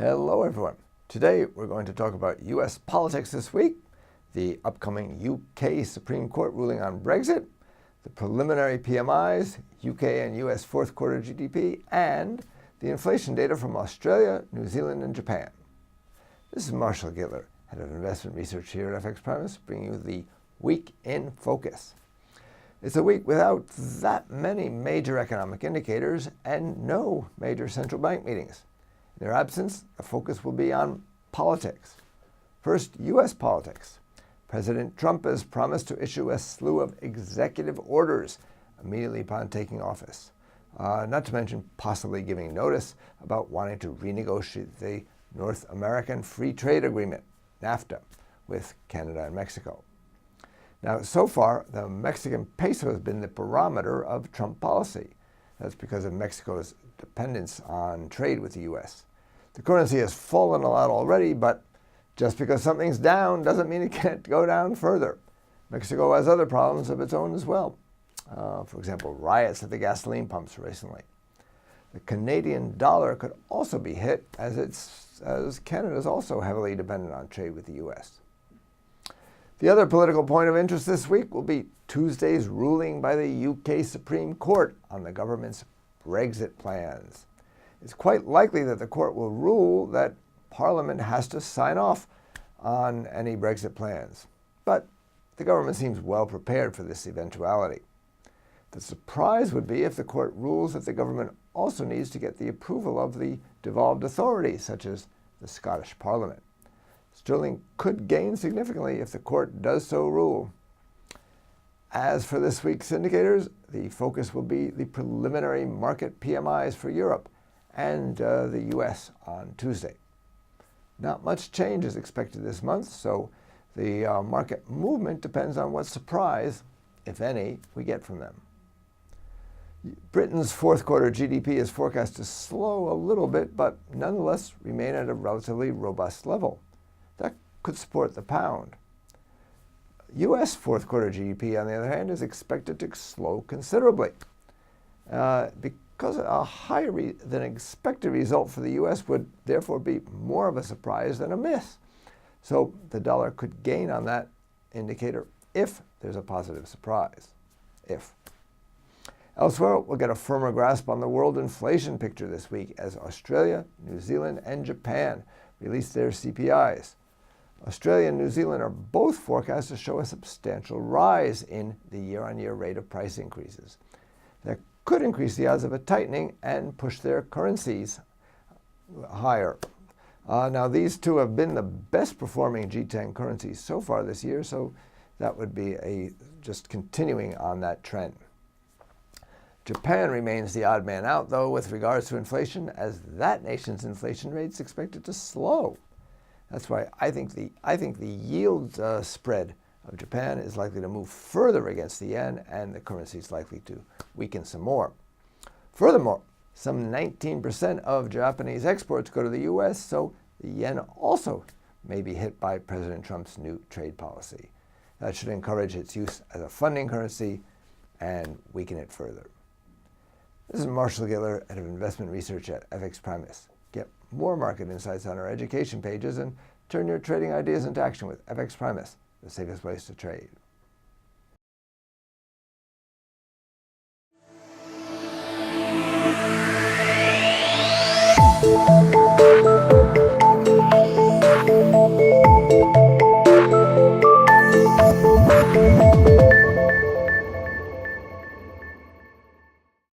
Hello everyone. Today we're going to talk about US politics this week, the upcoming UK Supreme Court ruling on Brexit, the preliminary PMIs, UK and US fourth quarter GDP, and the inflation data from Australia, New Zealand, and Japan. This is Marshall Gittler, Head of Investment Research here at FXPRIMUS, bringing you the Week in Focus. It's a week without that many major economic indicators and no major central bank meetings. In their absence, the focus will be on politics. First, U.S. politics. President Trump has promised to issue a slew of executive orders immediately upon taking office, not to mention possibly giving notice about wanting to renegotiate the North American Free Trade Agreement, NAFTA, with Canada and Mexico. Now, so far, the Mexican peso has been the barometer of Trump policy. That's because of Mexico's dependence on trade with the U.S. The currency has fallen a lot already, but just because something's down doesn't mean it can't go down further. Mexico has other problems of its own as well. For example, riots at the gasoline pumps recently. The Canadian dollar could also be hit as Canada is also heavily dependent on trade with the U.S. The other political point of interest this week will be Tuesday's ruling by the UK Supreme Court on the government's Brexit plans. It's quite likely that the court will rule that Parliament has to sign off on any Brexit plans. But the government seems well prepared for this eventuality. The surprise would be if the court rules that the government also needs to get the approval of the devolved authorities, such as the Scottish Parliament. Sterling could gain significantly if the court does so rule. As for this week's indicators, the focus will be the preliminary market PMIs for Europe and the US on Tuesday. Not much change is expected this month, so the market movement depends on what surprise, if any, we get from them. Britain's fourth quarter GDP is forecast to slow a little bit, but nonetheless remain at a relatively robust level. That could support the pound. U.S. fourth quarter GDP, on the other hand, is expected to slow considerably. Because a higher than expected result for the U.S. would therefore be more of a surprise than a miss. So the dollar could gain on that indicator if there's a positive surprise. If. Elsewhere, we'll get a firmer grasp on the world inflation picture this week as Australia, New Zealand, and Japan release their CPIs. Australia and New Zealand are both forecast to show a substantial rise in the year-on-year rate of price increases. That could increase the odds of a tightening and push their currencies higher. Now, these two have been the best performing G10 currencies so far this year, so that would be just continuing on that trend. Japan remains the odd man out, though, with regards to inflation, as that nation's inflation rate is expected to slow. That's why I think the yield spread of Japan is likely to move further against the yen, and the currency is likely to weaken some more. Furthermore, some 19% of Japanese exports go to the U.S., so the yen also may be hit by President Trump's new trade policy. That should encourage its use as a funding currency and weaken it further. This is Marshall Gittler, Head of Investment Research at FXPRIMUS. Get more market insights on our education pages and turn your trading ideas into action with FXPRIMUS, the safest place to trade.